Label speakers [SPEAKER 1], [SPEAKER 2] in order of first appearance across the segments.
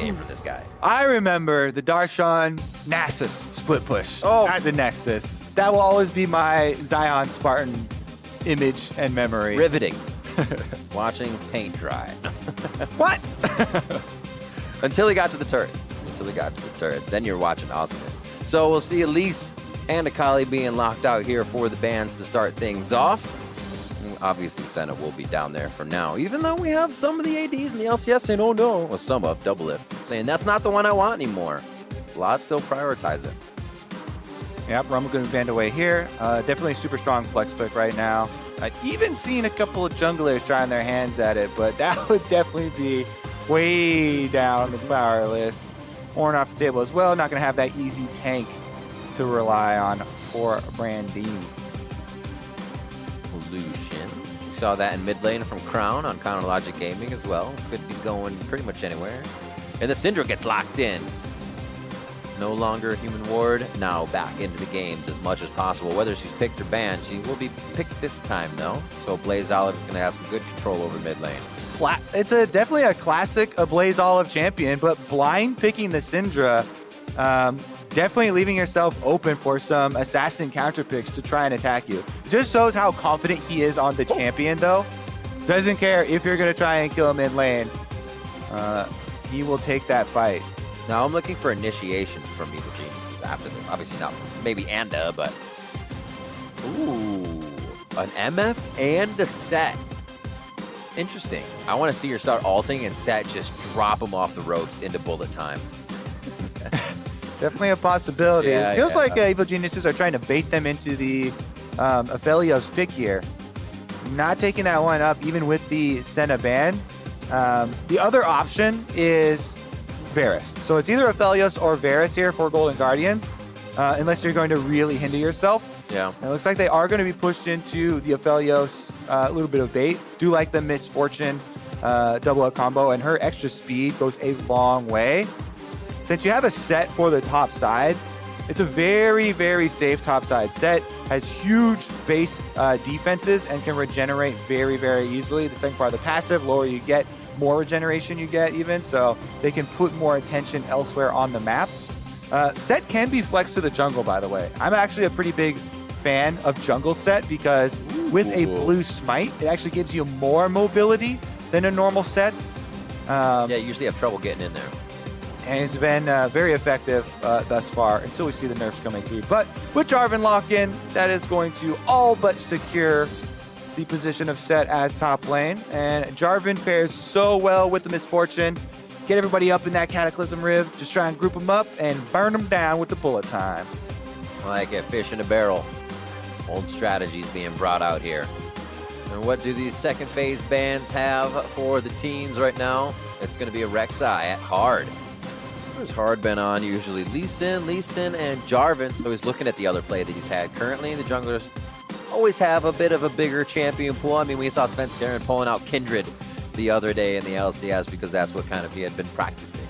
[SPEAKER 1] game from this guy.
[SPEAKER 2] I remember the Darshan Nasus split push at the Nexus. That will always be my Zion Spartan image and memory.
[SPEAKER 1] Riveting. Watching paint dry.
[SPEAKER 2] What?
[SPEAKER 1] Until he got to the turrets. Then you're watching awesomeness. So we'll see Elise and Akali being locked out here for the bans to start things off. Obviously, Senna will be down there for now, even though we have some of the ADs in the LCS saying, oh no, well, some of Double Lift saying that's not the one I want anymore. A lot still prioritize it.
[SPEAKER 2] Yep, Rumble going to band away here. Definitely super strong flex pick right now. I've even seen a couple of junglers trying their hands at it, but that would definitely be way down the power list. Horn off the table as well. Not going to have that easy tank to rely on for Brandine.
[SPEAKER 1] Lucian. We saw that in mid lane from Crown on Counter Logic Gaming as well. Could be going pretty much anywhere. And the Syndra gets locked in. No longer a human ward. Now back into the games as much as possible. Whether she's picked or banned, she will be picked this time though. So Blaze Olive is going to have some good control over mid lane.
[SPEAKER 2] It's definitely a classic Blaze Olive champion, but blind picking the Syndra, definitely leaving yourself open for some assassin counter picks to try and attack you. It just shows how confident he is on the champion though. Doesn't care if you're going to try and kill him in lane. He will take that fight.
[SPEAKER 1] Now I'm looking for initiation from Evil Geniuses after this. Obviously not maybe Anda, but ooh, an MF and a set. Interesting. I want to see her start ulting and set just drop him off the ropes into bullet time.
[SPEAKER 2] Definitely a possibility.
[SPEAKER 1] Yeah,
[SPEAKER 2] it feels like Evil Geniuses are trying to bait them into the Aphelios pick here. Not taking that one up even with the Senna ban. The other option is Varus. So it's either Aphelios or Varus here for Golden Guardians, unless you're going to really hinder yourself.
[SPEAKER 1] Yeah.
[SPEAKER 2] It looks like they are going to be pushed into the Aphelios, a little bit of bait. Do like the Misfortune double up combo, and her extra speed goes a long way. Since you have a set for the top side, it's a very, very safe top side. Set has huge base defenses and can regenerate very, very easily. The second part of the passive, lower you get, more regeneration you get even, so they can put more attention elsewhere on the map. Set can be flexed to the jungle, by the way. I'm actually a pretty big fan of jungle Set because with a blue smite, it actually gives you more mobility than a normal Set.
[SPEAKER 1] Yeah, you usually have trouble getting in there.
[SPEAKER 2] And it's been very effective thus far until we see the nerfs coming through. But with Jarvan lock-in, that is going to all but secure the position of Set as top lane. And Jarvan pairs so well with the Misfortune. Get everybody up in that Cataclysm Riv. Just try and group them up and burn them down with the bullet time.
[SPEAKER 1] Like a fish in a barrel. Old strategies being brought out here. And what do these second phase bans have for the teams right now? It's going to be a Rek'Sai at hard. Who's hard been on? Usually Lee Sin, and Jarvan. So he's looking at the other play that he's had. Currently, the junglers always have a bit of a bigger champion pool. I mean, we saw Spencer Darren pulling out Kindred the other day in the LCS because that's what kind of he had been practicing.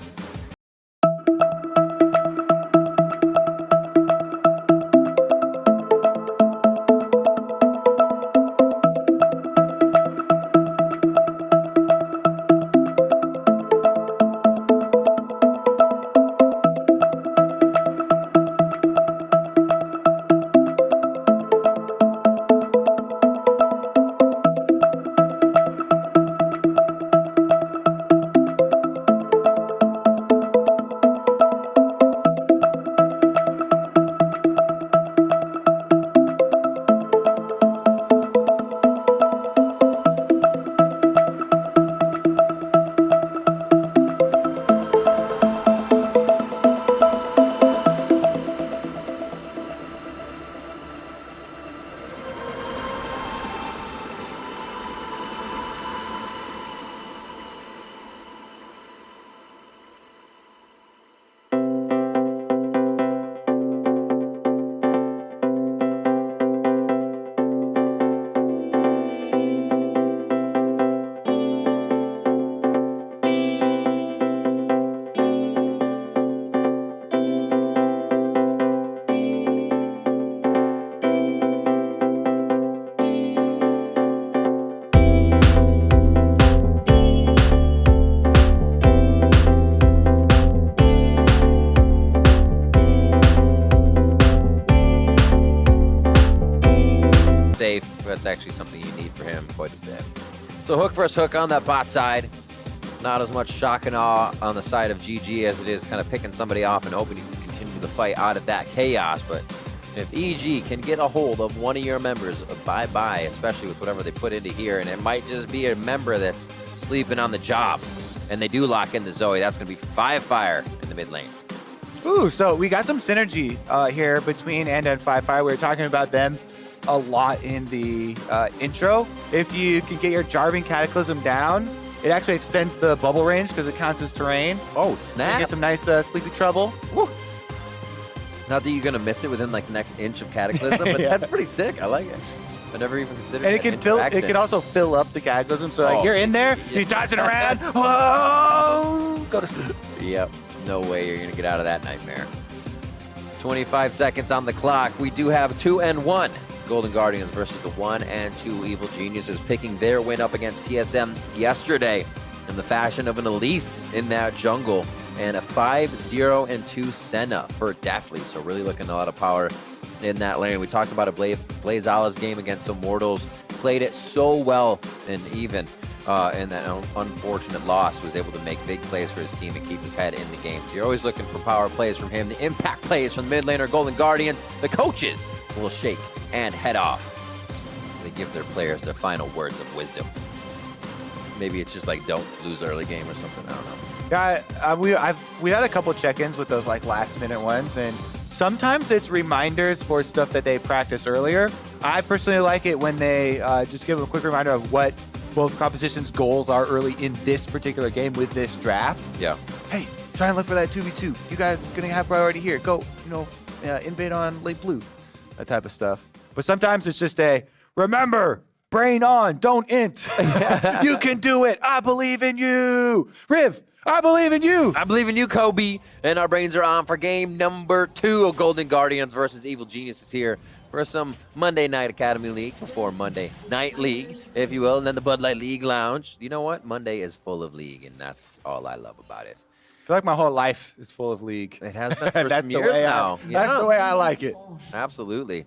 [SPEAKER 1] That's actually something you need for him quite a bit. So hook versus hook on that bot side. Not as much shock and awe on the side of GG as it is kind of picking somebody off and hoping you can continue the fight out of that chaos. But if EG can get a hold of one of your members, bye-bye, especially with whatever they put into here, and it might just be a member that's sleeping on the job, and they do lock in the Zoe, that's going to be 5 fire in the mid lane.
[SPEAKER 2] Ooh, so we got some synergy here between Anda and 5-Fire. We were talking about them a lot in the intro. If you can get your Jarvan Cataclysm down, it actually extends the bubble range because it counts as terrain.
[SPEAKER 1] Oh, snap.
[SPEAKER 2] Get some nice sleepy trouble.
[SPEAKER 1] Woo. Not that you're going to miss it within like the next inch of Cataclysm, but
[SPEAKER 2] Yeah.
[SPEAKER 1] that's pretty sick. I like it. I never even considered
[SPEAKER 2] And
[SPEAKER 1] that
[SPEAKER 2] it can also fill up the Cataclysm. So like,
[SPEAKER 1] Oh,
[SPEAKER 2] you're in there,
[SPEAKER 1] yeah.
[SPEAKER 2] you're dodging around. Whoa! Go to sleep.
[SPEAKER 1] Yep. No way you're going to get out of that nightmare. 25 seconds on the clock. We do have 2 and 1. Golden Guardians versus the 1 and 2 Evil Geniuses, picking their win up against TSM yesterday in the fashion of an Elise in that jungle and a 5-0-2 Senna for Deathly. So really looking a lot of power in that lane. We talked about a Blaze Olive's game against Immortals. Played it so well, and even in that unfortunate loss was able to make big plays for his team and keep his head in the game. So you're always looking for power plays from him. The impact plays from the mid laner Golden Guardians. The coaches will shake and head off. They give their players their final words of wisdom. Maybe it's just like, don't lose early game or something. I don't know.
[SPEAKER 2] Yeah, we had a couple check-ins with those like last-minute ones, and sometimes it's reminders for stuff that they practiced earlier. I personally like it when they just give a quick reminder of what both composition's goals are early in this particular game with this draft.
[SPEAKER 1] Yeah.
[SPEAKER 2] Hey, try and look for that 2v2. You guys are gonna have priority here. Go, invade on late blue. That type of stuff. But sometimes it's just a remember. Brain on, don't int. You can do it. I believe in you. Riv, I believe in you.
[SPEAKER 1] I believe in you, Kobe. And our brains are on for game number 2 of Golden Guardians versus Evil Geniuses here for some Monday Night Academy League before Monday Night League, if you will, and then the Bud Light League Lounge. You know what? Monday is full of league, and that's all I love about it.
[SPEAKER 2] I feel like my whole life is full of league.
[SPEAKER 1] It has been for
[SPEAKER 2] That's
[SPEAKER 1] some
[SPEAKER 2] the
[SPEAKER 1] years
[SPEAKER 2] way
[SPEAKER 1] now.
[SPEAKER 2] That's the way I like it.
[SPEAKER 1] Absolutely.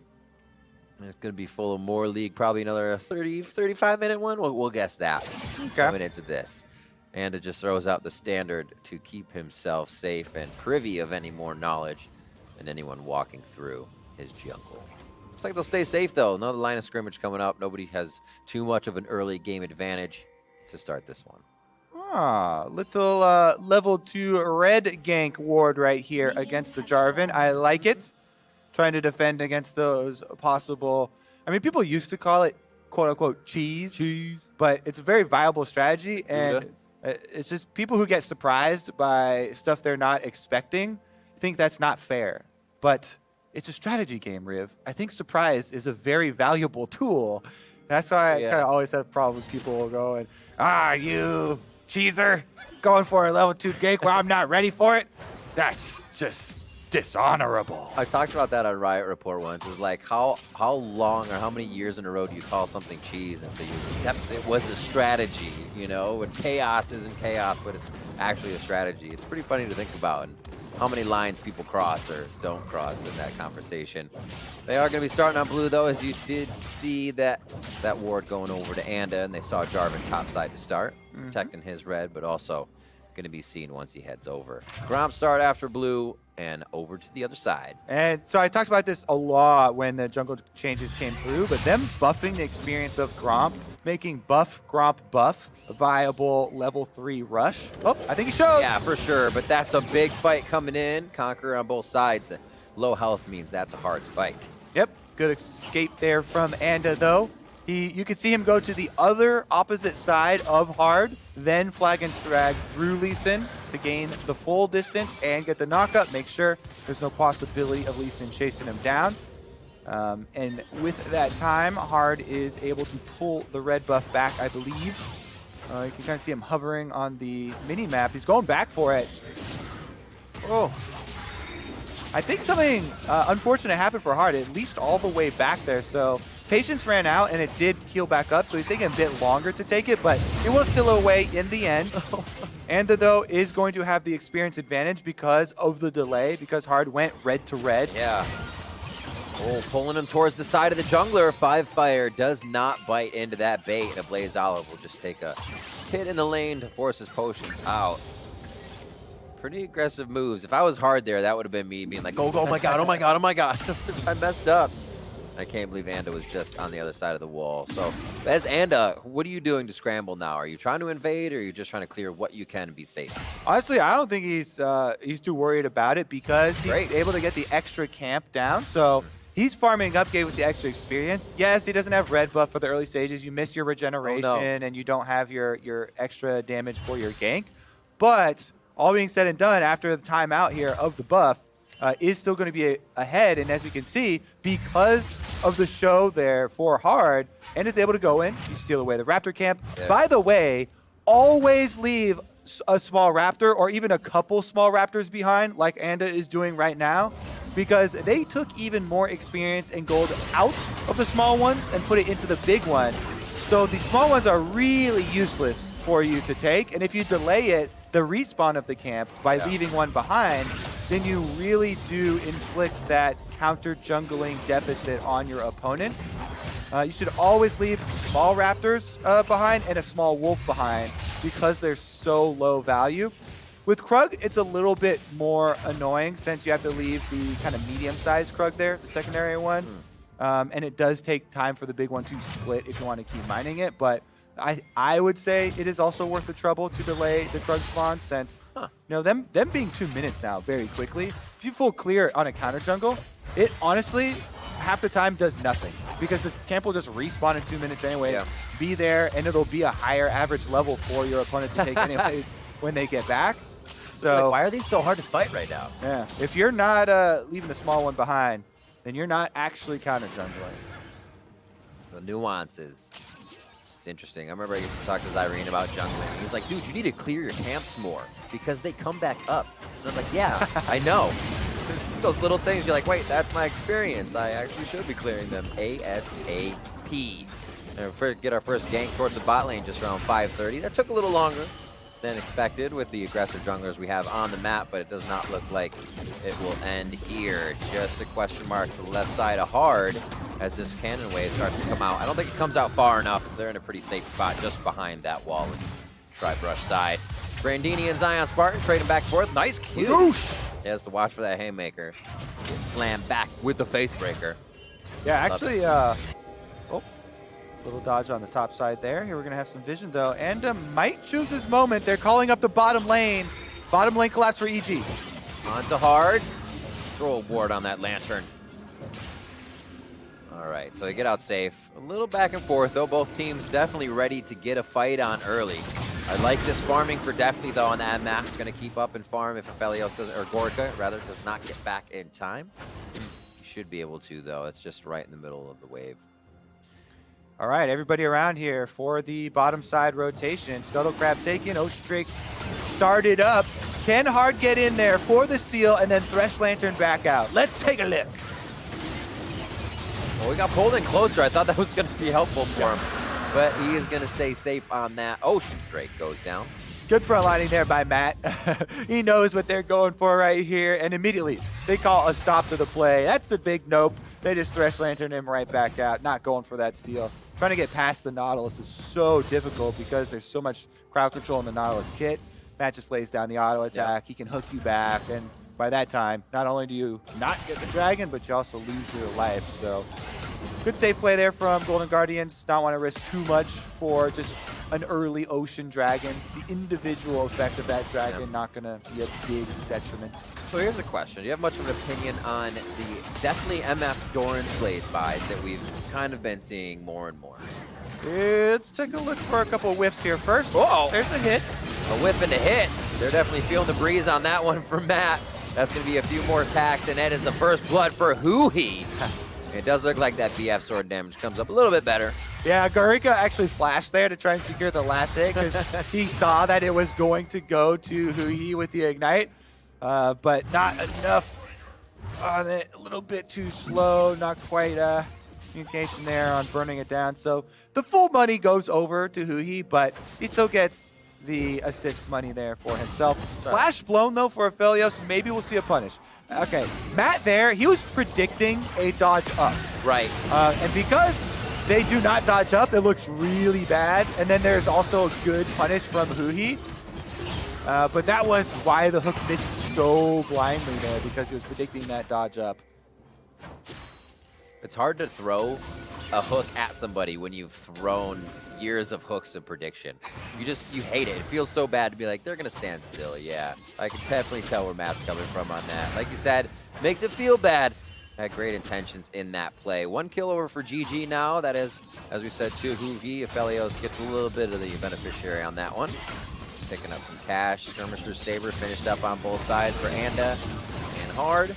[SPEAKER 1] It's going to be full of more league, probably another 30, 35-minute one. We'll guess that coming into this. And it just throws out the standard to keep himself safe and privy of any more knowledge than anyone walking through his jungle. Looks like they'll stay safe, though. Another line of scrimmage coming up. Nobody has too much of an early game advantage to start this one.
[SPEAKER 2] Little level 2 red gank ward right here against the Jarvan. I like it. Trying to defend against those possible... I mean, people used to call it, quote-unquote, cheese. But it's a very viable strategy, and it's just people who get surprised by stuff they're not expecting think that's not fair. But it's a strategy game, Riv. I think surprise is a very valuable tool. That's why I kind of always had a problem with people going, you cheeser, going for a level 2 gank where I'm not ready for it. That's just... dishonorable.
[SPEAKER 1] I talked about that on Riot Report once. It's like how long or how many years in a row do you call something cheese until you accept it was a strategy, when chaos isn't chaos, but it's actually a strategy. It's pretty funny to think about and how many lines people cross or don't cross in that conversation. They are going to be starting on blue, though, as you did see that ward going over to Anda, and they saw Jarvan topside to start, protecting his red, but also going to be seen once he heads over. Gromp start after blue and over to the other side.
[SPEAKER 2] And so I talked about this a lot when the jungle changes came through, but them buffing the experience of Gromp, making buff Gromp buff a viable level 3 rush. Oh, I think he showed.
[SPEAKER 1] Yeah, for sure, but that's a big fight coming in. Conqueror on both sides. Low health means that's a hard fight.
[SPEAKER 2] Yep, good escape there from Anda, though. You could see him go to the other opposite side of Hard, then flag and drag through Lee Sin to gain the full distance and get the knockup, make sure there's no possibility of Lee Sin chasing him down. And with that time, Hard is able to pull the red buff back, I believe. You can kind of see him hovering on the mini-map. He's going back for it. Oh. I think something unfortunate happened for Hard. It leached all the way back there, so patience ran out, and it did heal back up, so he's taking a bit longer to take it, but it was still away in the end. Anda, though, is going to have the experience advantage because of the delay, because Hard went red to red.
[SPEAKER 1] Yeah. Oh, pulling him towards the side of the jungler. Five Fire does not bite into that bait. And a Blaze Olive will just take a hit in the lane to force his potions out. Pretty aggressive moves. If I was hard there, that would have been me being like, oh my god, oh my god, oh my god. I messed up. I can't believe Anda was just on the other side of the wall. So, as Anda, what are you doing to scramble now? Are you trying to invade, or are you just trying to clear what you can and be safe?
[SPEAKER 2] Honestly, I don't think he's too worried about it because he's able to get the extra camp down. So he's farming upgate with the extra experience. Yes, he doesn't have red buff for the early stages. You miss your regeneration, and you don't have your extra damage for your gank. But all being said and done, after the timeout here of the buff, is still going to be ahead. And as you can see, because of the show there for hard, and is able to go in, you steal away the Raptor camp. Yeah. By the way, always leave a small Raptor or even a couple small Raptors behind, like Anda is doing right now, because they took even more experience and gold out of the small ones and put it into the big one. So the small ones are really useless for you to take. And if you delay it, the respawn of the camp by leaving one behind, then you really do inflict that counter jungling deficit on your opponent. You should always leave small Raptors behind and a small Wolf behind because they're so low value. With Krug, it's a little bit more annoying since you have to leave the kind of medium-sized Krug there, the secondary one. And it does take time for the big one to split if you want to keep mining it. But I would say it is also worth the trouble to delay the Krug spawn since, you know, them being 2 minutes now very quickly. If you full clear on a counter jungle, it honestly, half the time does nothing because the camp will just respawn in 2 minutes anyway. Yeah. Be there, and it'll be a higher average level for your opponent to take anyways when they get back. So
[SPEAKER 1] like, why are these so hard to fight right now?
[SPEAKER 2] Yeah, if you're not leaving the small one behind, then you're not actually counter jungling.
[SPEAKER 1] The nuances. It's interesting. I remember I used to talk to Zyrene about jungling. He's like, dude, you need to clear your camps more because they come back up. And I was like, yeah, I know. There's just those little things. You're like, wait, that's my experience. I actually should be clearing them ASAP. And we get our first gank towards the bot lane just around 5:30. That took a little longer than expected with the aggressive junglers we have on the map, but it does not look like it will end here. Just a question mark to the left side of hard as this cannon wave starts to come out. I don't think it comes out far enough. They're in a pretty safe spot just behind that wall and Tri-Brush side. Brandini and Zion Spartan trading back and forth. Nice cue. He has to watch for that haymaker. Slam back with the face breaker.
[SPEAKER 2] Yeah, actually, little dodge on the top side there. Here we're going to have some vision, though. And might choose his moment. They're calling up the bottom lane. Bottom lane collapse for EG.
[SPEAKER 1] On to hard. Throw a ward on that lantern. All right, so they get out safe. A little back and forth, though. Both teams definitely ready to get a fight on early. I like this farming for Deftly, though, on that map. Going to keep up and farm if Aphelios doesn't, or Gorka, rather, does not get back in time. You should be able to, though. It's just right in the middle of the wave.
[SPEAKER 2] All right, everybody around here for the bottom side rotation. Scuttle Crab taken, Ocean Drake started up. Can Hard get in there for the steal and then Thresh Lantern back out? Let's take a look.
[SPEAKER 1] Well, we got pulled in closer. I thought that was going to be helpful for him, but he is going to stay safe on that. Ocean Drake goes down.
[SPEAKER 2] Good front lining there by Matt. He knows what they're going for right here, and immediately they call a stop to the play. That's a big nope. They just Thresh Lantern him right back out, not going for that steal. Trying to get past the Nautilus is so difficult because there's so much crowd control in the Nautilus kit. Matt just lays down the auto attack. He can hook you back, and by that time, not only do you not get the dragon, but you also lose your life. So good safe play there from Golden Guardians. Not want to risk too much for just an early Ocean Dragon. The individual effect of that dragon not going to be a big detriment.
[SPEAKER 1] So here's a question. Do you have much of an opinion on the definitely MF Doran's Blaze buys that we've kind of been seeing more and more?
[SPEAKER 2] Let's take a look for a couple of whiffs here first.
[SPEAKER 1] Oh,
[SPEAKER 2] there's a hit.
[SPEAKER 1] A whiff and a hit. They're definitely feeling the breeze on that one from Matt. That's going to be a few more attacks, and that is the first blood for Huhi. It does look like that BF sword damage comes up a little bit better.
[SPEAKER 2] Yeah, Garika actually flashed there to try and secure the last hit because he saw that it was going to go to Huhi with the Ignite. But not enough on it. A little bit too slow. Not quite communication there on burning it down. So the full money goes over to Huhi, but he still gets the assist money there for himself. Flash blown, though, for Aphelios. Maybe we'll see a punish. Okay, Matt there, he was predicting a dodge up.
[SPEAKER 1] Right.
[SPEAKER 2] And because they do not dodge up, it looks really bad. And then there's also a good punish from Huhi. But that was why the hook missed so blindly there, because he was predicting that dodge up.
[SPEAKER 1] It's hard to throw a hook at somebody when you've thrown years of hooks of prediction. You hate it. It feels so bad to be like, they're going to stand still. Yeah, I can definitely tell where Matt's coming from on that. Like you said, makes it feel bad. Had great intentions in that play. 1 kill over for GG now. That is, as we said, too, Huhi. Aphelios gets a little bit of the beneficiary on that one. Picking up some cash. Skirmisher Saber finished up on both sides for Anda and Hard.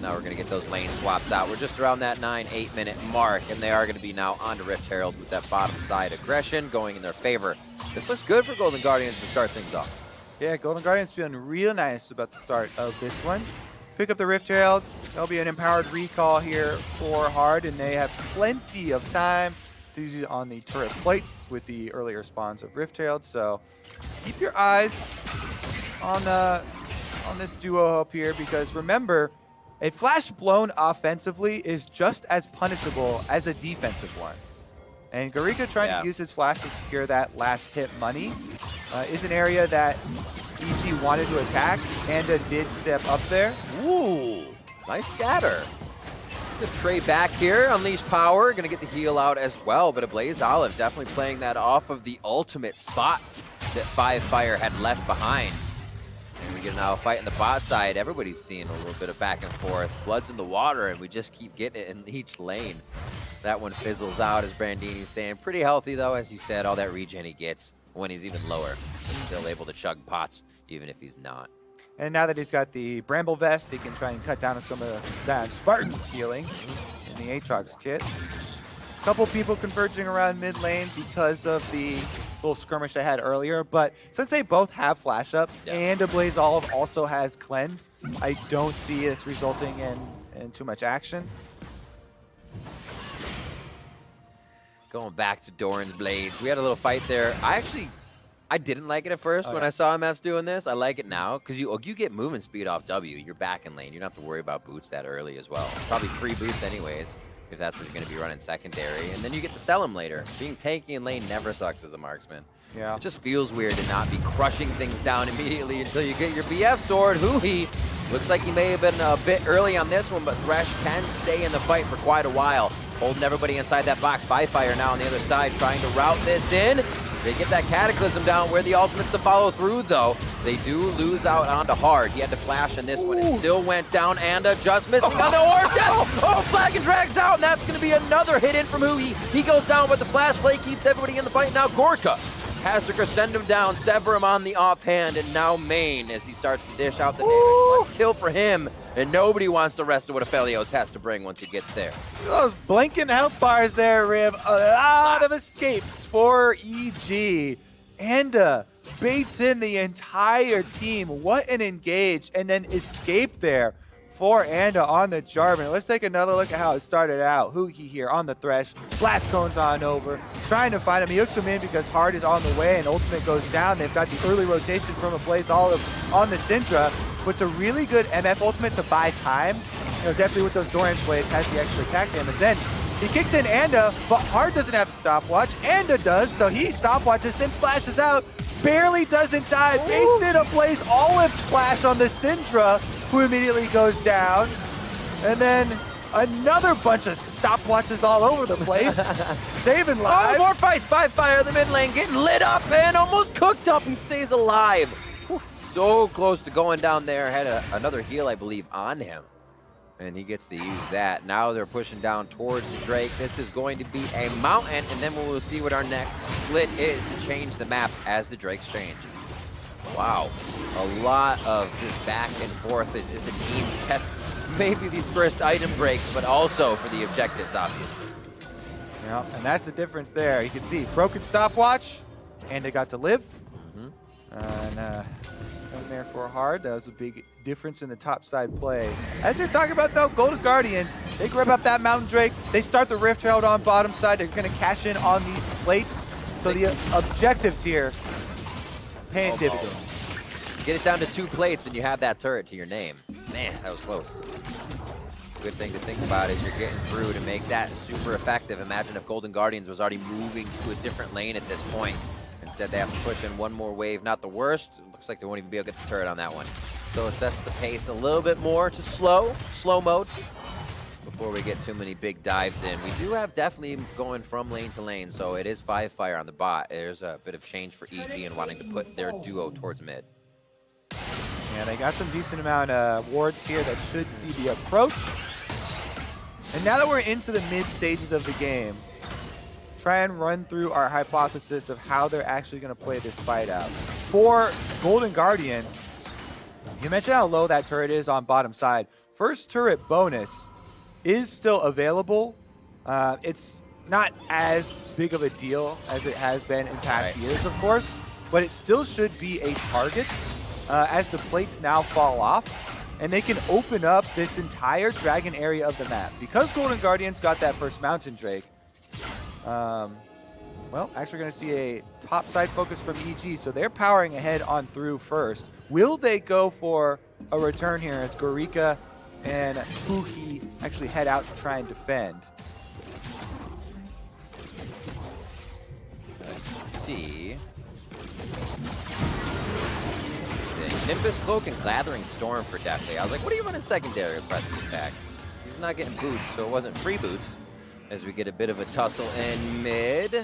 [SPEAKER 1] Now we're going to get those lane swaps out. We're just around that 9-8 minute mark, and they are going to be now on to Rift Herald with that bottom side aggression going in their favor. This looks good for Golden Guardians to start things off.
[SPEAKER 2] Yeah, Golden Guardians feeling real nice about the start of this one. Pick up the Rift Herald. There'll be an empowered recall here for Hard, and they have plenty of time to use it on the turret plates with the earlier spawns of Rift Herald. So keep your eyes on this duo up here, because remember, a flash blown offensively is just as punishable as a defensive one. And Garika trying to use his flash to secure that last hit money is an area that EG wanted to attack. Anda did step up there.
[SPEAKER 1] Ooh, nice scatter. Good trade back here. Unleash power. Going to get the heal out as well. But a Blaze Olive definitely playing that off of the ultimate spot that Five Fire had left behind. And we get now a fight in the bot side. Everybody's seeing a little bit of back and forth. Blood's in the water, and we just keep getting it in each lane. That one fizzles out as Brandini's staying pretty healthy, though. As you said, all that regen he gets when he's even lower. He's still able to chug pots, even if he's not.
[SPEAKER 2] And now that he's got the Bramble Vest, he can try and cut down on some of Zad Spartan's healing in the Aatrox kit. A couple people converging around mid lane because of the little skirmish I had earlier, but since they both have flash up and a Blaze Olive also has cleanse, I don't see this resulting in too much action.
[SPEAKER 1] Going back to Doran's Blades. We had a little fight there. I didn't like it at first when I saw MFs doing this. I like it now because you get movement speed off W. You're back in lane. You don't have to worry about boots that early as well. Probably free boots anyways, because that's what you're going to be running secondary. And then you get to sell them later. Being tanky in lane never sucks as a marksman.
[SPEAKER 2] Yeah.
[SPEAKER 1] It just feels weird to not be crushing things down immediately until you get your BF sword. Huhi looks like he may have been a bit early on this one, but Thresh can stay in the fight for quite a while. Holding everybody inside that box. Five Fire now on the other side trying to route this in. They get that Cataclysm down. Where the ultimates to follow through, though. They do lose out onto Hard. He had to flash in this one. It still went down. Anda just missing on the orb. Oh, flag and drags out, and that's going to be another hit in from Huhi. He goes down, but the flash play keeps everybody in the fight. Now Gorka has to crescend him down, sever him on the offhand, and now Main as he starts to dish out the damage. One kill for him, and nobody wants the rest of what Aphelios has to bring once he gets there.
[SPEAKER 2] Those blinking health bars there, Riv. A lot of escapes for EG. Anda baits in the entire team. What an engage, and then escape there for Anda on the Jarvan. Let's take another look at how it started out. Huhi here on the Thresh. Blast cones on over. Trying to find him. He hooks him in because Hard is on the way and ultimate goes down. They've got the early rotation from a Blaze Olive on the Syndra. Which a really good MF ultimate to buy time. You know, definitely with those Doran's Blades has the extra attack damage. Then he kicks in Anda, but Hard doesn't have stopwatch. Anda does, so he stopwatches, then flashes out. Barely doesn't die. Baits in a Blaze Olive splash on the Syndra, who immediately goes down. And then another bunch of stopwatches all over the place. Saving lives.
[SPEAKER 1] Oh, more fights. Five Fire in the mid lane getting lit up and almost cooked up. He stays alive. Whew. So close to going down there. Had another heal, I believe, on him. And he gets to use that. Now they're pushing down towards the Drake. This is going to be a mountain, and then we'll see what our next split is to change the map as the Drakes change. Wow. A lot of just back and forth as the teams test maybe these first item breaks, but also for the objectives, obviously.
[SPEAKER 2] Yeah, and that's the difference there. You can see broken stopwatch, and they got to live. And there for Hard. That was a big difference in the top side play. As you're talking about, though, Golden Guardians, they grab up that Mountain Drake. They start the Rift Herald on bottom side. They're going to cash in on these plates. So the objectives here, paying dividends.
[SPEAKER 1] Get it down to 2 plates and you have that turret to your name. Man, that was close. Good thing to think about is you're getting through to make that super effective. Imagine if Golden Guardians was already moving to a different lane at this point. Instead, they have to push in one more wave. Not the worst. It looks like they won't even be able to get the turret on that one. So it sets the pace a little bit more to slow mode before we get too many big dives in. We do have definitely going from lane to lane, so it is 5 fire on the bot. There's a bit of change for EG and wanting to put their duo towards mid.
[SPEAKER 2] Yeah, they got some decent amount of wards here that should see the approach. And now that we're into the mid stages of the game, try and run through our hypothesis of how they're actually going to play this fight out. For Golden Guardians, you mentioned how low that turret is on bottom side. First turret bonus is still available. It's not as big of a deal as it has been in past years, of course, but it still should be a target as the plates now fall off. And they can open up this entire dragon area of the map. Because Golden Guardians got that first Mountain Drake, well, actually going to see a top side focus from EG, so they're powering ahead on through first. Will they go for a return here as Gorika and Huhi actually head out to try and defend?
[SPEAKER 1] Let's see. Nimbus Cloak and Gathering Storm for Deathly. I was like, what are you running secondary with pressing attack? He's not getting boots, so it wasn't free boots. As we get a bit of a tussle in mid.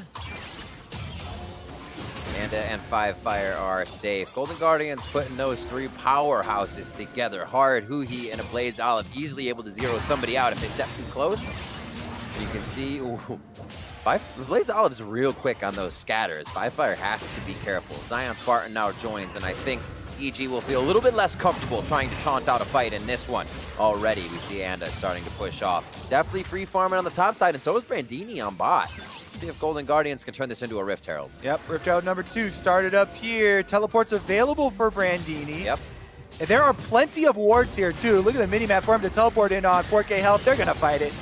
[SPEAKER 1] Anda and 5 fire are safe. Golden Guardians putting those 3 powerhouses together. Hard, Huhi, and a Blades Olive easily able to zero somebody out if they step too close. You can see, Blaze Olive is real quick on those scatters. 5 fire has to be careful. Zion Spartan now joins, and I think EG will feel a little bit less comfortable trying to taunt out a fight in this one. Already, we see Anda starting to push off. Definitely free farming on the top side, and so is Brandini on bot. See if Golden Guardians can turn this into a Rift Herald.
[SPEAKER 2] Yep, Rift Herald number 2 started up here. Teleports available for Brandini.
[SPEAKER 1] Yep.
[SPEAKER 2] And there are plenty of wards here, too. Look at the minimap for him to teleport in on 4K health. They're going to fight it.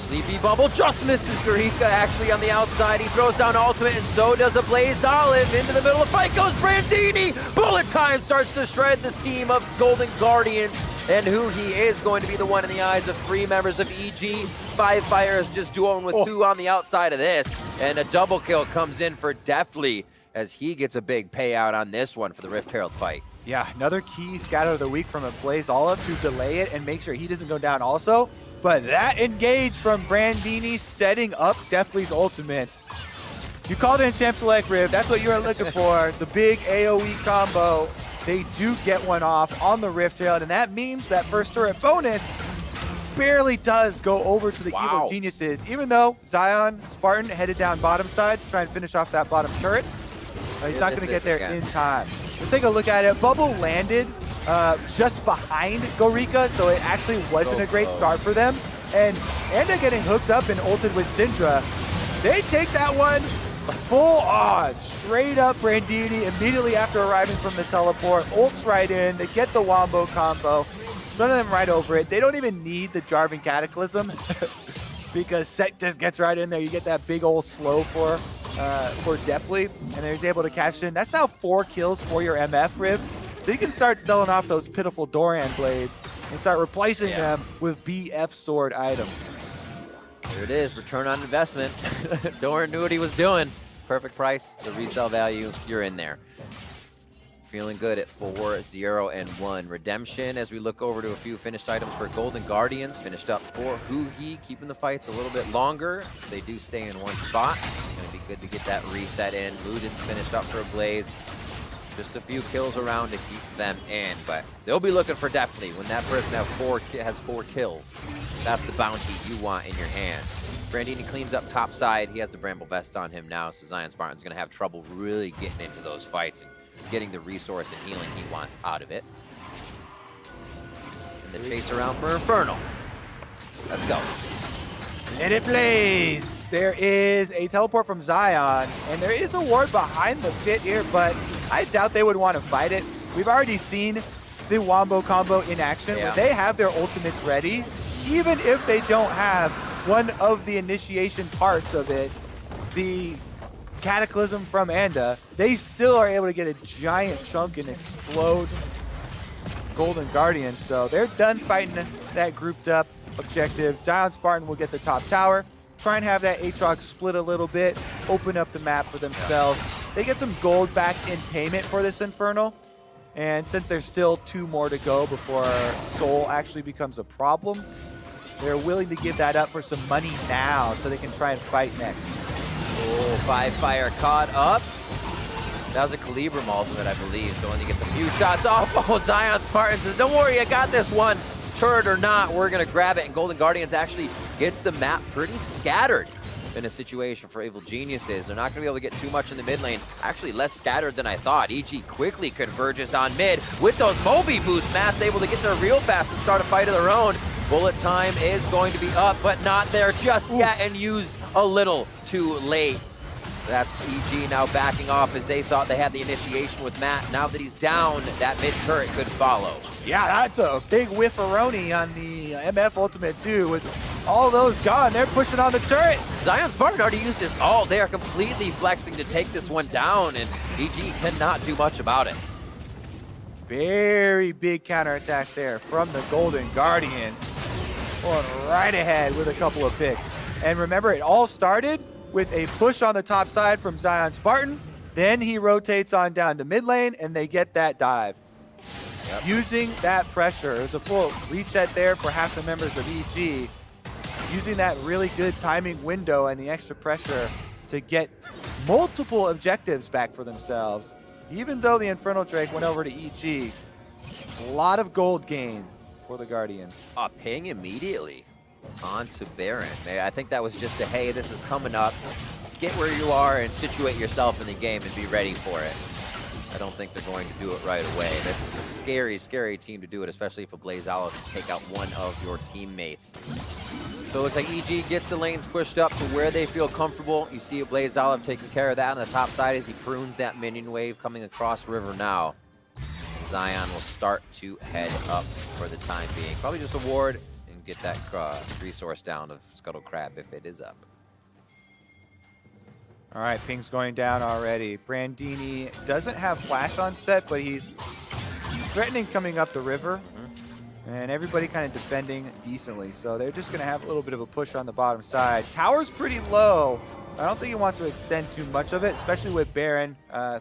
[SPEAKER 1] Sleepy Bubble just misses Gorika actually on the outside. He throws down ultimate, and so does a Blazed Olive. Into the middle of the fight goes Brandini. Bullet time starts to shred the team of Golden Guardians. And Huhi is going to be the one in the eyes of 3 members of EG. 5 fire is just duoing with 2 on the outside of this. And a double kill comes in for Deathly as he gets a big payout on this one for the Rift Herald fight.
[SPEAKER 2] Yeah, another key scatter of the week from a Blazed Olive to delay it and make sure he doesn't go down also. But that engage from Brandini setting up Deathly's ultimate. You called in Champ Select, Riv. That's what you were looking for. The big AoE combo. They do get one off on the Rift Herald, and that means that first turret bonus barely does go over to the Evil Geniuses, even though Zion Spartan headed down bottom side to try and finish off that bottom turret. He's not going to get there in time. Let's take a look at it. Bubble landed just behind Gorika, so it actually wasn't a great start for them. And Anda getting hooked up and ulted with Syndra. They take that one full on, straight up Brandini immediately after arriving from the teleport. Ults right in, they get the Wombo combo. None of them right over it. They don't even need the Jarvan Cataclysm because Set just gets right in there. You get that big old slow for Deathly, and he's able to cash in. That's now 4 kills for your MF, Riv. So you can start selling off those pitiful Doran blades and start replacing them with BF sword items.
[SPEAKER 1] There it is, return on investment. Doran knew what he was doing. Perfect price, the resale value, you're in there. Feeling good at 4-0-1. Redemption as we look over to a few finished items for Golden Guardians. Finished up for Huhi, keeping the fights a little bit longer. They do stay in one spot. Gonna be good to get that reset in. Ludens finished up for a Blaze. Just a few kills around to keep them in, but they'll be looking for Deathly when that person has 4 kills. That's the bounty you want in your hands. Brandini cleans up top side. He has the Bramble Vest on him now, so Zion Spartan's going to have trouble really getting into those fights and getting the resource and healing he wants out of it. And the chase around for Infernal. Let's go.
[SPEAKER 2] And it plays. There is a teleport from Zion, and there is a ward behind the pit here, but I doubt they would want to fight it. We've already seen the Wombo combo in action where they have their ultimates ready. Even if they don't have one of the initiation parts of it, the Cataclysm from Anda, they still are able to get a giant chunk and explode Golden Guardians. So they're done fighting that grouped up objective. Zion Spartan will get the top tower, try and have that Aatrox split a little bit, open up the map for themselves. They get some gold back in payment for this Infernal. And since there's still 2 more to go before Soul actually becomes a problem, they're willing to give that up for some money now so they can try and fight next.
[SPEAKER 1] Oh, 5 fire caught up. That was a Calibrum ultimate, I believe, so only gets a few shots off. Oh, Zion Spartan says, don't worry, I got this one. Turret or not, we're going to grab it, and Golden Guardians actually gets the map pretty scattered in a situation for Evil Geniuses. They're not going to be able to get too much in the mid lane. Actually, less scattered than I thought. EG quickly converges on mid. With those Moby boosts, Matt's able to get there real fast and start a fight of their own. Bullet time is going to be up, but not there just yet, and used a little too late. That's EG now backing off as they thought they had the initiation with Matt. Now that he's down, that mid turret could follow.
[SPEAKER 2] Yeah, that's a big whiffaroni on the MF ultimate too. With all those gone, they're pushing on the turret.
[SPEAKER 1] Zion Spartan already used his ult. They are completely flexing to take this one down, and EG cannot do much about it.
[SPEAKER 2] Very big counterattack there from the Golden Guardians. Going right ahead with a couple of picks. And remember, it all started with a push on the top side from Zion Spartan. Then he rotates on down to mid lane, and they get that dive. Yep. Using that pressure, there's a full reset there for half the members of EG. Using that really good timing window and the extra pressure to get multiple objectives back for themselves. Even though the Infernal Drake went over to EG, a lot of gold gain for the Guardians.
[SPEAKER 1] Ping immediately onto Baron. I think that was just a, hey, this is coming up. Get where you are and situate yourself in the game and be ready for it. I don't think they're going to do it right away. This is a scary, scary team to do it, especially if a Blaze Olive can take out one of your teammates. So it looks like EG gets the lanes pushed up to where they feel comfortable. You see a Blaze Olive taking care of that on the top side as he prunes that minion wave coming across river now. Zion will start to head up for the time being. Probably just a ward and get that resource down of Scuttle Crab if it is up.
[SPEAKER 2] All right, ping's going down already. Brandini doesn't have flash on set, but he's threatening coming up the river. And everybody kind of defending decently. So they're just going to have a little bit of a push on the bottom side. Tower's pretty low. I don't think he wants to extend too much of it, especially with Baron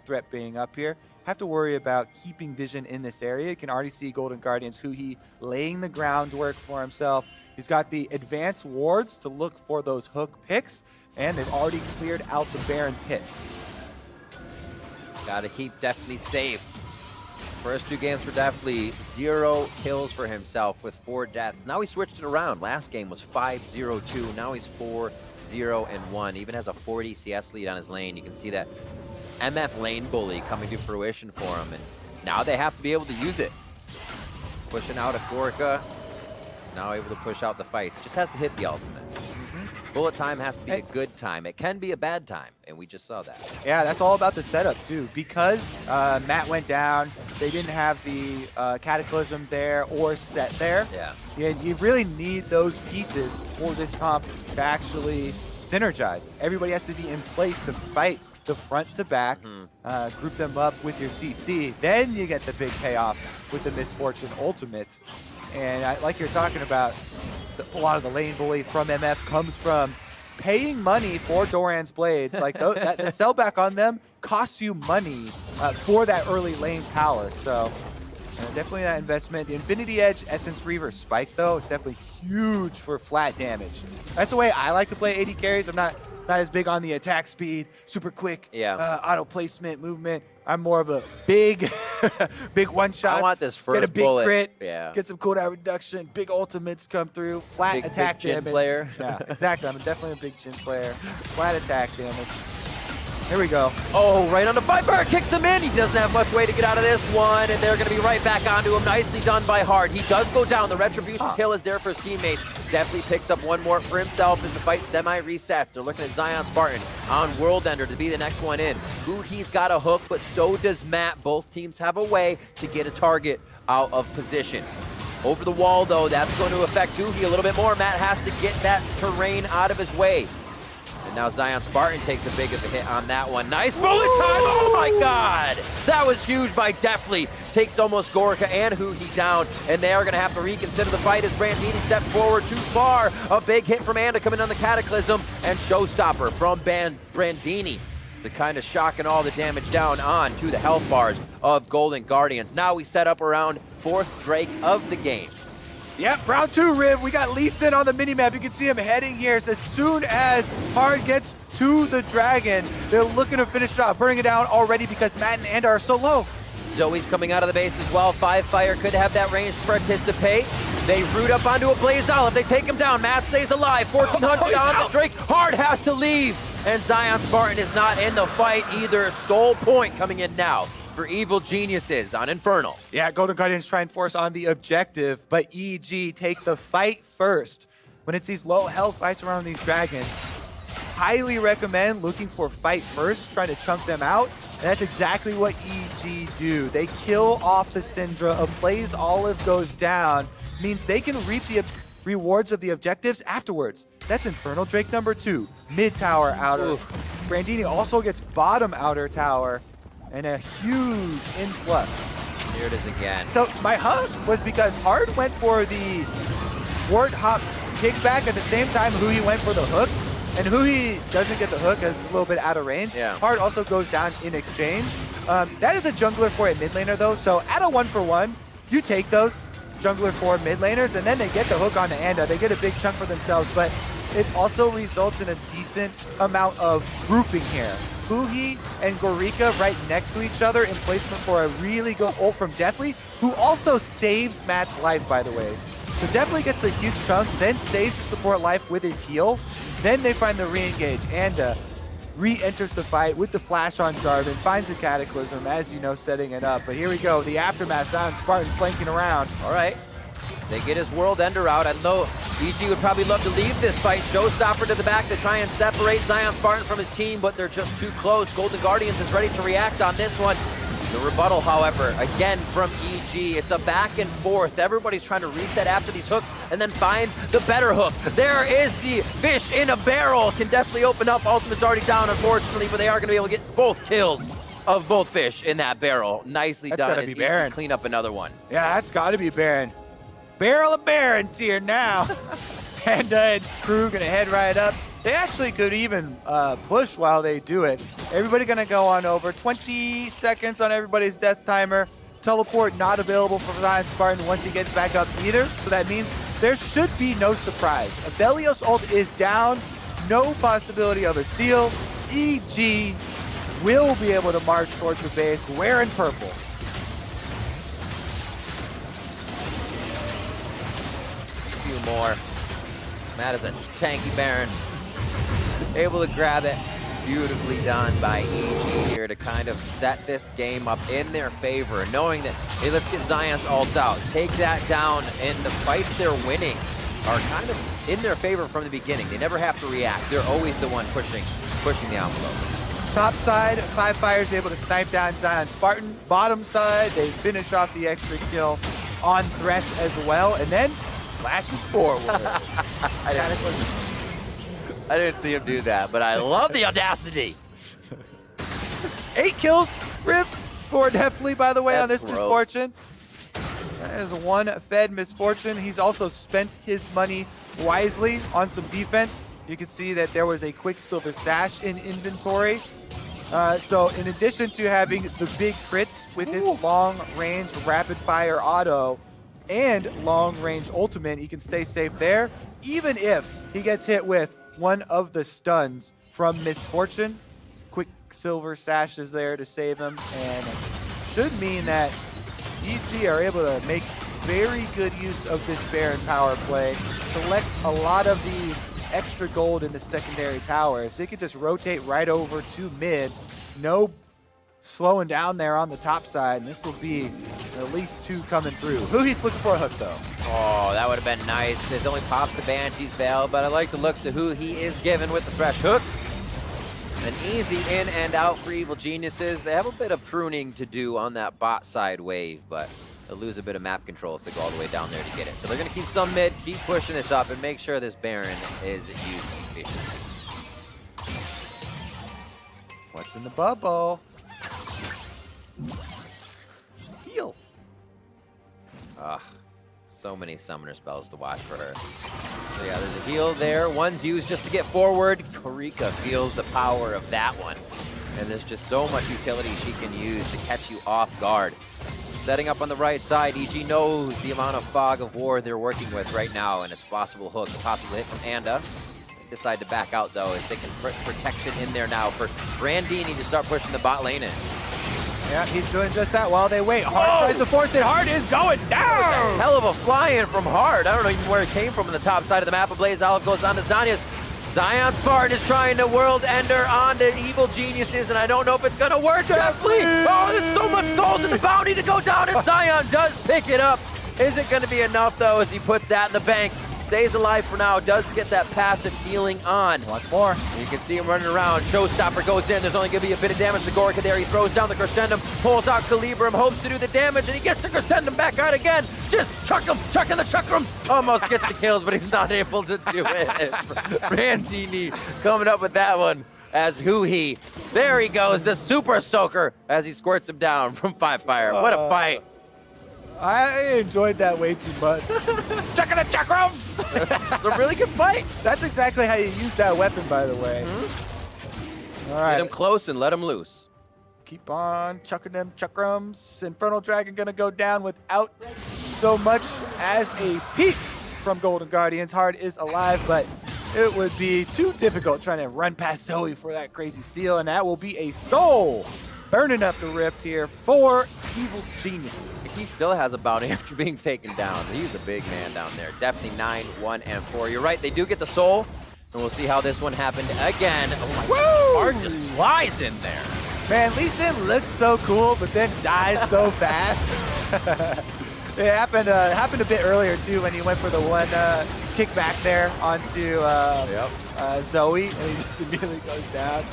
[SPEAKER 2] threat being up here. Have to worry about keeping vision in this area. You can already see Golden Guardians, who he laying the groundwork for himself. He's got the advanced wards to look for those hook picks, and they've already cleared out the Baron pit.
[SPEAKER 1] Gotta keep Definitely safe. First 2 games for Definitely, 0 kills for himself with 4 deaths. Now he switched it around. Last game was 5-0-2. Now he's 4-0-1. Even has a 40 CS lead on his lane. You can see that MF lane bully coming to fruition for him. And now they have to be able to use it. Pushing out a Gorka. Now able to push out the fights. Just has to hit the ultimate. Bullet time has to be a good time. It can be a bad time, and we just saw that.
[SPEAKER 2] Yeah, that's all about the setup, too. Because Matt went down, they didn't have the Cataclysm there or set there. Yeah, you really need those pieces for this comp to actually synergize. Everybody has to be in place to fight the front to back, group them up with your CC. Then you get the big payoff with the Misfortune Ultimate. And like you're talking about, a lot of the lane bully from MF comes from paying money for Doran's blades. Like that sellback on them costs you money for that early lane power. So definitely that investment. The Infinity Edge Essence Reaver Spike, though, is definitely huge for flat damage. That's the way I like to play AD carries. I'm not as big on the attack speed, super quick, auto placement, movement. I'm more of a big, big one shot.
[SPEAKER 1] I want this first
[SPEAKER 2] get a big
[SPEAKER 1] bullet.
[SPEAKER 2] crit, get some cooldown reduction, big ultimates come through, flat
[SPEAKER 1] big,
[SPEAKER 2] attack
[SPEAKER 1] big
[SPEAKER 2] damage.
[SPEAKER 1] Jhin player.
[SPEAKER 2] Yeah, exactly. I'm definitely a big Jhin player. Flat attack damage. Here we go.
[SPEAKER 1] Oh, right on the Viper, kicks him in. He doesn't have much way to get out of this one, and they're going to be right back onto him. Nicely done by Hard. He does go down. The retribution kill is there for his teammates. Definitely picks up one more for himself as the fight semi-resets. They're looking at Zion Spartan on World Ender to be the next one in. Ooh, he's got a hook, but so does Matt. Both teams have a way to get a target out of position. Over the wall, though, that's going to affect Juhi a little bit more. Matt has to get that terrain out of his way. And now Zion Spartan takes a big of a hit on that one. Nice bullet time. Oh my God. That was huge by Deftly. Takes almost Gorka and Huhi down. And they are going to have to reconsider the fight as Brandini stepped forward too far. A big hit from Anda coming on the Cataclysm. And Showstopper from Brandini. The kind of shocking all the damage down on to the health bars of Golden Guardians. Now we set up around 4th Drake of the game.
[SPEAKER 2] Yep, round 2, Riv. We got Lee Sin on the minimap. You can see him heading here. So as soon as Hard gets to the Dragon, they're looking to finish it off, burning it down already because Matt and Anda are so low.
[SPEAKER 1] Zoe's coming out of the base as well. 5Fire could have that range to participate. They root up onto a Blaze Olive. They take him down. Matt stays alive. 1400 on the Drake. Hard has to leave. And Zion Spartan is not in the fight either. Soul Point coming in now for Evil Geniuses on Infernal.
[SPEAKER 2] Yeah, Golden Guardians try and force on the objective, but EG take the fight first. When it's these low health fights around these dragons, highly recommend looking for fight first, trying to chunk them out. And that's exactly what EG do. They kill off the Syndra. A Blaze Olive goes down, means they can reap the rewards of the objectives afterwards. That's Infernal Drake number 2, mid tower outer. Oof. Brandini also gets bottom outer tower, and a huge influx.
[SPEAKER 1] Here it is again.
[SPEAKER 2] So my hug was because Hard went for the wart hop kickback at the same time Huhi went for the hook. And Huhi doesn't get the hook as it's a little bit out of range.
[SPEAKER 1] Yeah.
[SPEAKER 2] Hard also goes down in exchange. That is a jungler for a mid laner though. So at a 1-for-1, you take those jungler for mid laners and then they get the hook on the Anda. They get a big chunk for themselves, but it also results in a decent amount of grouping here. Huhi and Gorika right next to each other in placement for a really good ult from Deftly, who also saves Matt's life, by the way. So Deftly gets the huge chunks, then saves the support life with his heal. Then they find the re-engage. Anda re-enters the fight with the flash on Jarvan, finds the Cataclysm, as you know, setting it up. But here we go, the aftermath, Zion Spartan flanking around.
[SPEAKER 1] All right. They get his World Ender out. I know EG would probably love to leave this fight. Showstopper to the back to try and separate Zion Spartan from his team, but they're just too close. Golden Guardians is ready to react on this one. The rebuttal, however, again from EG. It's a back and forth. Everybody's trying to reset after these hooks and then find the better hook. There is the fish in a barrel. Can definitely open up. Ultimate's already down, unfortunately, but they are going to be able to get both kills of both fish in that barrel. Nicely
[SPEAKER 2] That's
[SPEAKER 1] done.
[SPEAKER 2] gotta be Baron.
[SPEAKER 1] Clean up another one.
[SPEAKER 2] Yeah, that's got to be Baron. Barrel of Barons here now. Anda and crew going to head right up. They actually could even push while they do it. Everybody going to go on over. 20 seconds on everybody's death timer. Teleport not available for Zion Spartan once he gets back up either. So that means there should be no surprise. Abelios ult is down. No possibility of a steal. EG will be able to march towards the base wearing purple.
[SPEAKER 1] A few more. Matt is a tanky Baron. Able to grab it. Beautifully done by EG here to kind of set this game up in their favor, knowing that, hey, let's get Zion's ult out, take that down, and the fights they're winning are kind of in their favor from the beginning. They never have to react. They're always the one pushing the envelope.
[SPEAKER 2] Top side, 5Fire's able to snipe down Zion Spartan. Bottom side, they finish off the extra kill on Thresh as well, and then flashes forward.
[SPEAKER 1] I didn't see him do that, but I love the audacity.
[SPEAKER 2] 8 kills, Rip, for Deftly, by the way,
[SPEAKER 1] That's
[SPEAKER 2] on this
[SPEAKER 1] gross.
[SPEAKER 2] Misfortune. That is one fed Misfortune. He's also spent his money wisely on some defense. You can see that there was a Quicksilver Sash in inventory. So in addition to having the big crits with his long-range rapid-fire auto and long-range ultimate, he can stay safe there, even if he gets hit with one of the stuns from Misfortune. Quicksilver Sash is there to save him, and should mean that EG are able to make very good use of this Baron power play, select a lot of the extra gold in the secondary tower, so he can just rotate right over to mid. No slowing down there on the top side, and this will be at least 2 coming through. Huhi's looking for a hook, though.
[SPEAKER 1] Oh, that would have been nice. It only pops the Banshee's Veil, but I like the looks of who he is given with the fresh hooks. An easy in and out for Evil Geniuses. They have a bit of pruning to do on that bot side wave, but they'll lose a bit of map control if they go all the way down there to get it. So they're going to keep some mid, keep pushing this up, and make sure this Baron is used efficiently.
[SPEAKER 2] What's in the bubble? Heal.
[SPEAKER 1] Ugh. So many summoner spells to watch for her. So yeah, there's a heal there. One's used just to get forward. Karika feels the power of that one. And there's just so much utility she can use to catch you off guard. Setting up on the right side, EG knows the amount of fog of war they're working with right now, and it's a possible hook, a possible hit from Anda. They decide to back out though, as they can put protection in there now for Brandini to start pushing the bot lane in.
[SPEAKER 2] Yeah, he's doing just that while they wait. Hard tries to force it. Hard is going down.
[SPEAKER 1] Hell of a fly-in from Hard. I don't know even where it came from on the top side of the map. A Blaze Olive goes on to Zanya's. Zion Spartan is trying to world ender on the evil geniuses, and I don't know if it's gonna work. Definitely. Oh, there's so much gold in the bounty to go down, and Zion does pick it up. Isn't gonna be enough though, as he puts that in the bank. Stays alive for now, does get that passive healing on.
[SPEAKER 2] Once more.
[SPEAKER 1] You can see him running around. Showstopper goes in. There's only going to be a bit of damage to Gorka there. He throws down the Crescendum, pulls out Calibrum, hopes to do the damage, and he gets the Crescendum back out again. Just chucking the Chakrams. Almost gets the kills, but he's not able to do it. Brandini coming up with that one as Huhi. There he goes, the Super Soaker, as he squirts him down from 5 Fire. What a fight.
[SPEAKER 2] I enjoyed that way too much. Chucking the chakrams!
[SPEAKER 1] It's a really good fight.
[SPEAKER 2] That's exactly how you use that weapon, by the way. All right.
[SPEAKER 1] Get him close and let him loose.
[SPEAKER 2] Keep on chucking them chakrams. Infernal Dragon gonna go down without so much as a peek from Golden Guardians. Hard is alive, but it would be too difficult trying to run past Zoe for that crazy steal, and that will be a soul burning up the rift here for evil geniuses.
[SPEAKER 1] He still has a bounty after being taken down. He's a big man down there. Definitely 9, 1, and 4. You're right, they do get the soul, and we'll see how this one happened again. Oh my God, Hard just flies in there.
[SPEAKER 2] Man, Lee Sin looks so cool, but then died so fast. It happened a bit earlier too when he went for the one kick back there onto Zoe, and he just immediately goes down.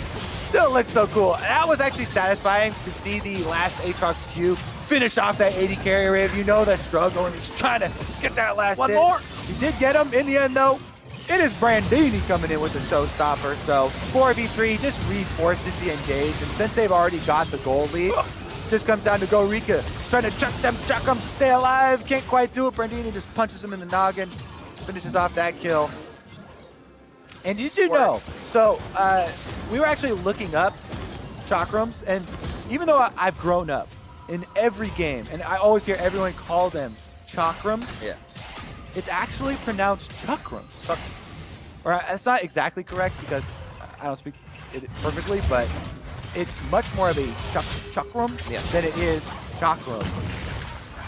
[SPEAKER 2] Still looks so cool. That was actually satisfying to see the last Aatrox Q finish off that 80 carry wave. You know that struggle, and he's trying to get that last
[SPEAKER 1] One
[SPEAKER 2] hit.
[SPEAKER 1] more.
[SPEAKER 2] He did get him in the end though. It is Brandini coming in with the showstopper, so 4v3 just reinforces the engage, and since they've already got the goal lead, just comes down to Gorika trying to chuck them, stay alive, can't quite do it. Brandini just punches him in the noggin, finishes off that kill. And did you know, so we were actually looking up chakrams, and even though I've grown up in every game, and I always hear everyone call them chakrams,
[SPEAKER 1] Yeah.
[SPEAKER 2] it's actually pronounced chakrams. Or that's not exactly correct because I don't speak it perfectly, but it's much more of a chakram than it is chakram.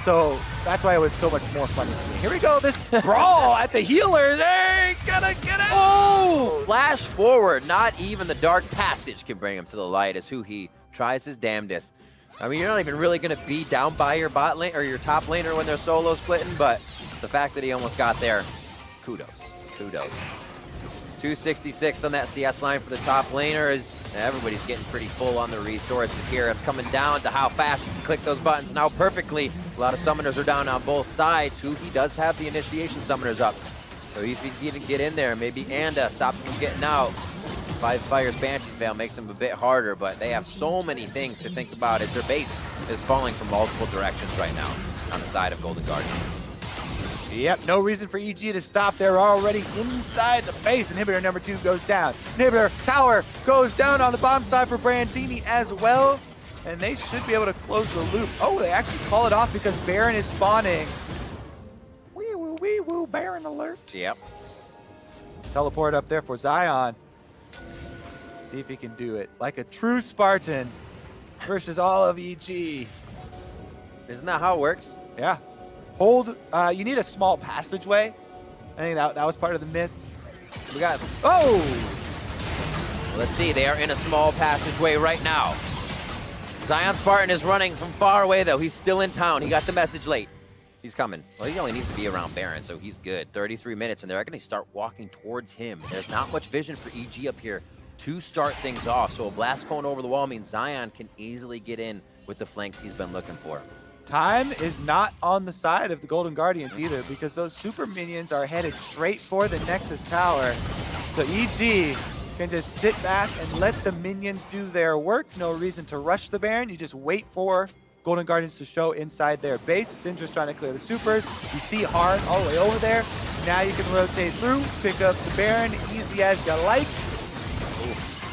[SPEAKER 2] So that's why it was so much more fun to me. Here we go, this brawl at the healer. They ain't gonna get it.
[SPEAKER 1] Oh! Flash forward. Not even the Dark Passage can bring him to the light as Huhi tries his damnedest. I mean, you're not even really going to be down by your bot lane or your top laner when they're solo splitting, but the fact that he almost got there, kudos. 266 on that CS line for the top laner as everybody's getting pretty full on the resources here. It's coming down to how fast you can click those buttons now perfectly. A lot of summoners are down on both sides. Huhi does have the initiation summoners up. So if he can get in there, maybe Anda stop him from getting out. 5 Fire's Banshee's Veil makes them a bit harder, but they have so many things to think about as their base is falling from multiple directions right now on the side of Golden Guardians.
[SPEAKER 2] Yep, no reason for EG to stop. They're already inside the base. Inhibitor number 2 goes down. Inhibitor tower goes down on the bottom side for Brandini as well. And they should be able to close the loop. Oh, they actually call it off because Baron is spawning. Wee woo, Baron alert.
[SPEAKER 1] Yep.
[SPEAKER 2] Teleport up there for Zion. See if he can do it. Like a true Spartan versus all of EG.
[SPEAKER 1] Isn't that how it works?
[SPEAKER 2] Yeah. Hold, you need a small passageway. I think that was part of the myth.
[SPEAKER 1] We got...
[SPEAKER 2] Oh!
[SPEAKER 1] Let's see, they are in a small passageway right now. Zion Spartan is running from far away, though. He's still in town. He got the message late. He's coming. Well, he only needs to be around Baron, so he's good. 33 minutes, and they're going to start walking towards him. There's not much vision for EG up here to start things off, so a blast cone over the wall means Zion can easily get in with the flanks he's been looking for.
[SPEAKER 2] Time is not on the side of the Golden Guardians either because those super minions are headed straight for the Nexus Tower. So EG can just sit back and let the minions do their work. No reason to rush the Baron. You just wait for Golden Guardians to show inside their base. Syndra's trying to clear the supers. You see Hard all the way over there. Now you can rotate through, pick up the Baron, easy as you like.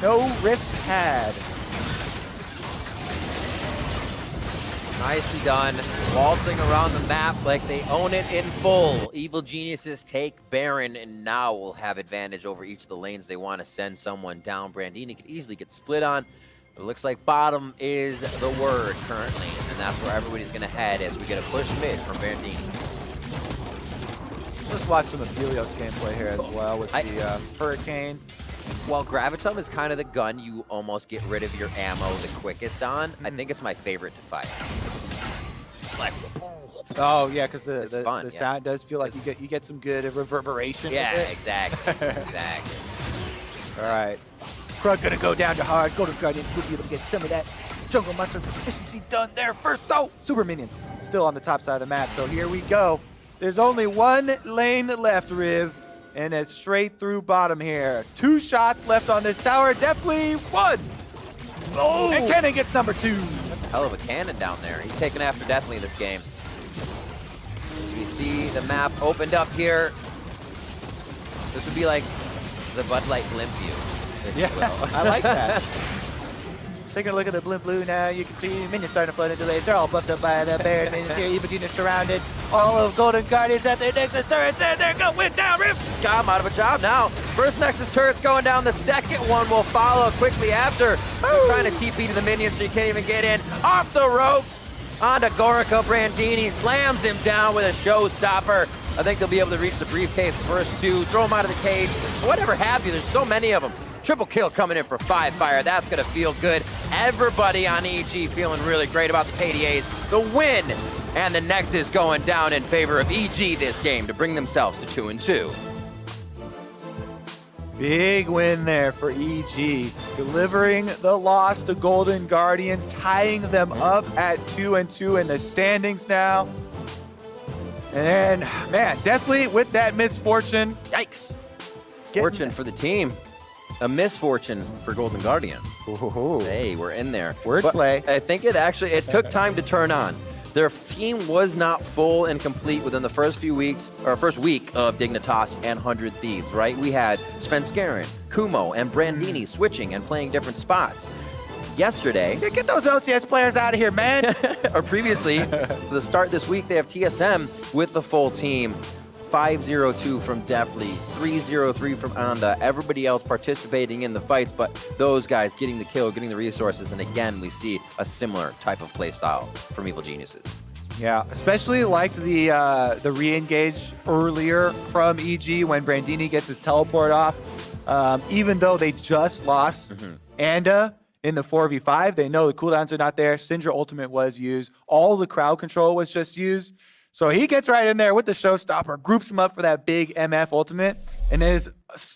[SPEAKER 2] No risk had.
[SPEAKER 1] Nicely done. Waltzing around the map like they own it in full. Evil Geniuses take Baron and now will have advantage over each of the lanes they want to send someone down. Brandini could easily get split on. It looks like bottom is the word currently, and that's where everybody's going to head as we get a push mid from Brandini.
[SPEAKER 2] Let's watch some Aphelios gameplay here as well with the Hurricane.
[SPEAKER 1] While Gravitum is kind of the gun you almost get rid of your ammo the quickest on, I think it's my favorite to fight. Like,
[SPEAKER 2] oh yeah, because the
[SPEAKER 1] fun,
[SPEAKER 2] sound does feel like you get some good reverberation.
[SPEAKER 1] Yeah,
[SPEAKER 2] with it.
[SPEAKER 1] exactly. Exactly.
[SPEAKER 2] All right. Krug gonna go down to Hard. Golden Guardians will be able to get some of that jungle monster efficiency done there first. Oh, Super Minions still on the top side of the map. So here we go. There's only one lane left, Riv, and it's straight through bottom here. 2 shots left on this tower. Definitely one. Oh, and Cannon gets number 2.
[SPEAKER 1] That's a hell of a cannon down there. He's taking after Deathly this game. As we see the map opened up here, this would be like the Bud Light blimp view.
[SPEAKER 2] Yeah, I like that. Taking a look at the blimp blue now, you can see minions starting to flood into lanes. They're all buffed up by the Baron minions here. Evil Genius surrounded. All of Golden Guardians at their Nexus turrets, and they're going down. Rift!
[SPEAKER 1] I'm out of a job now. First Nexus turret's going down. The second one will follow quickly after. They're trying to TP to the minions so you can't even get in. Off the ropes. Onto Gorica. Brandini slams him down with a showstopper. I think they'll be able to reach the briefcase first two. Throw him out of the cage. Whatever have you. There's so many of them. Triple kill coming in for 5 fire. That's going to feel good. Everybody on EG feeling really great about the KDAs. The win and the Nexus going down in favor of EG this game to bring themselves to 2-2.
[SPEAKER 2] Big win there for EG, delivering the loss to Golden Guardians, tying them up at 2-2 in the standings now. And man, definitely with that misfortune.
[SPEAKER 1] Yikes. Fortune for the team. A misfortune for Golden Guardians.
[SPEAKER 2] Ooh.
[SPEAKER 1] Hey, we're in there.
[SPEAKER 2] Wordplay.
[SPEAKER 1] I think it took time to turn on. Their team was not full and complete within the first week of Dignitas and 100 Thieves, right? We had Svenskeren, Kumo, and Brandini switching and playing different spots. Yesterday,
[SPEAKER 2] Yeah, get those LCS players out of here, man.
[SPEAKER 1] or previously, to the start this week, they have TSM with the full team. 5-0-2 from Deathly, 3-0-3 from Anda. Everybody else participating in the fights, but those guys getting the kill, getting the resources, and again, we see a similar type of play style from Evil Geniuses.
[SPEAKER 2] Yeah, especially liked the re-engage earlier from EG when Brandini gets his teleport off. Even though they just lost Anda in the 4v5, they know the cooldowns are not there. Syndra ultimate was used. All the crowd control was just used. So he gets right in there with the showstopper, groups him up for that big MF ultimate, and is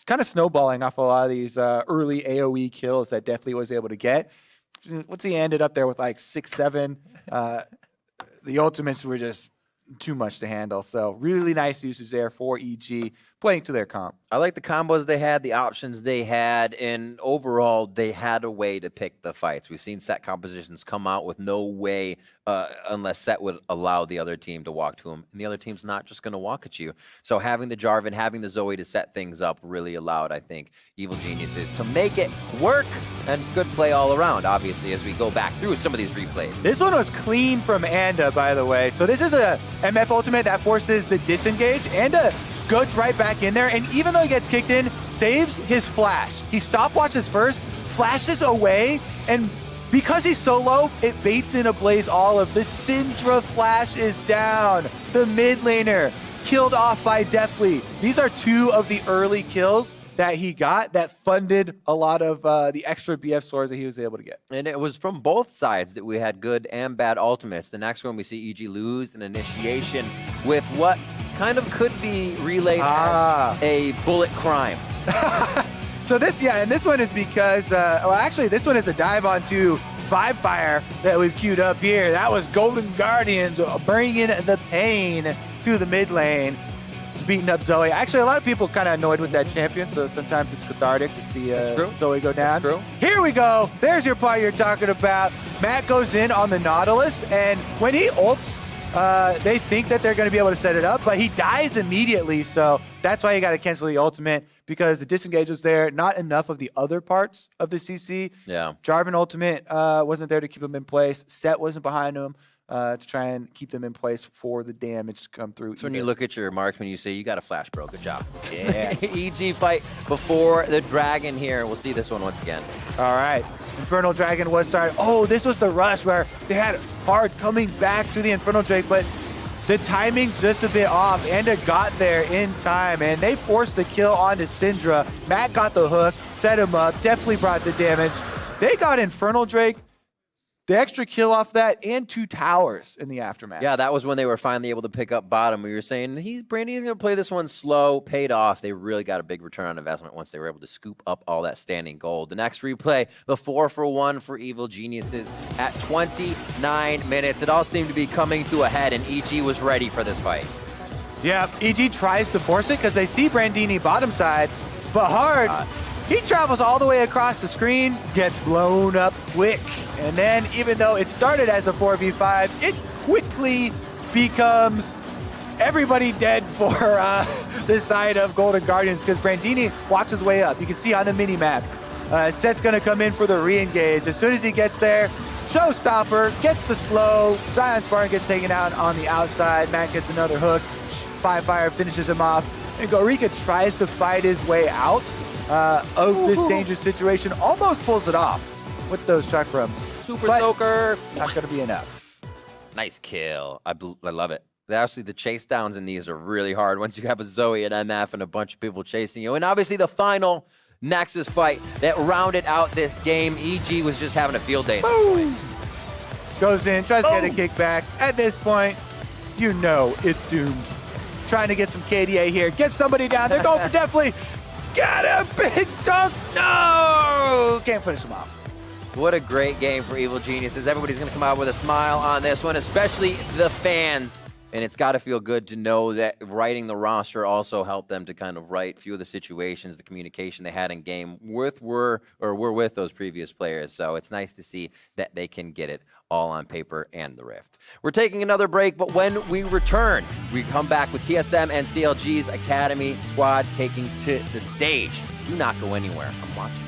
[SPEAKER 2] kind of snowballing off a lot of these early AoE kills that Deathly was able to get. Once he ended up there with like 6, 7, the ultimates were just too much to handle. So really nice usage there for EG, playing to their comp.
[SPEAKER 1] I like the combos they had, the options they had, and overall, they had a way to pick the fights. We've seen set compositions come out with no way, unless set would allow the other team to walk to them, and the other team's not just going to walk at you. So having the Jarvan, having the Zoe to set things up really allowed, I think, Evil Geniuses to make it work, and good play all around, obviously, as we go back through some of these replays.
[SPEAKER 2] This one was clean from Anda, by the way. So this is a MF ultimate that forces the disengage. Anda goes right back in there, and even though he gets kicked in, saves his flash. He stopwatches first, flashes away, and because he's so low, it baits in a Blaze Olive. The Syndra flash is down. The mid laner killed off by Deathly. These are 2 of the early kills that he got that funded a lot of the extra BF swords that he was able to get.
[SPEAKER 1] And it was from both sides that we had good and bad ultimates. The next one we see EG lose an initiation with what kind of could be relayed as a bullet crime.
[SPEAKER 2] So this one is because, well, actually, this one is a dive onto 5 fire that we've queued up here. That was Golden Guardians bringing the pain to the mid lane. beating up Zoe. Actually, a lot of people kind of annoyed with that champion, so sometimes it's cathartic to see Zoe go down.
[SPEAKER 1] True.
[SPEAKER 2] Here we go. There's your part you're talking about. Matt goes in on the Nautilus, and when he ults, they think that they're going to be able to set it up, but he dies immediately, so that's why you got to cancel the ultimate, because the disengage was there, not enough of the other parts of the CC.
[SPEAKER 1] Yeah.
[SPEAKER 2] Jarvan ultimate wasn't there to keep him in place. Set wasn't behind him to try and keep them in place for the damage to come through.
[SPEAKER 1] So when you look at your marksman, you say, you got a flash, bro. Good job.
[SPEAKER 2] Yeah.
[SPEAKER 1] EG fight before the dragon here. We'll see this one once again.
[SPEAKER 2] All right. Infernal Dragon was started. Oh, this was the rush where they had Hard coming back to the Infernal Drake, but the timing just a bit off. Anda got there in time, and they forced the kill onto Syndra. Matt got the hook, set him up, definitely brought the damage. They got Infernal Drake, the extra kill off that, and 2 towers in the aftermath.
[SPEAKER 1] Yeah, that was when they were finally able to pick up bottom. We were saying, Brandy's going to play this one slow, paid off. They really got a big return on investment once they were able to scoop up all that standing gold. The next replay, the 4-for-1 for Evil Geniuses at 29 minutes. It all seemed to be coming to a head, and EG was ready for this fight.
[SPEAKER 2] Yeah, EG tries to force it because they see Brandini bottom side, but Hard, he travels all the way across the screen, gets blown up quick. And then, even though it started as a 4v5, it quickly becomes everybody dead for this side of Golden Guardians, because Brandini walks his way up. You can see on the mini-map, Set's going to come in for the re-engage. As soon as he gets there, Showstopper gets the slow. Zion Spartan gets taken out on the outside. Matt gets another hook. Fire finishes him off. And Gorika tries to fight his way out of this dangerous situation. Almost pulls it off with those chakrams.
[SPEAKER 1] Super soaker.
[SPEAKER 2] Not going to be enough.
[SPEAKER 1] Nice kill. I love it. Actually, the chase downs in these are really hard once you have a Zoe and MF and a bunch of people chasing you. And obviously the final Nexus fight that rounded out this game. EG was just having a field day.
[SPEAKER 2] Goes in, tries to get a kickback. At this point, you know it's doomed. Trying to get some KDA here. Get somebody down. They're going for definitely. Got a big dunk. No! Can't finish him off.
[SPEAKER 1] What a great game for Evil Geniuses. Everybody's going to come out with a smile on this one, especially the fans. And it's got to feel good to know that writing the roster also helped them to kind of write a few of the situations, the communication they had in game were with those previous players. So it's nice to see that they can get it all on paper and the Rift. We're taking another break, but when we return, we come back with TSM and CLG's Academy squad taking to the stage. Do not go anywhere. I'm watching.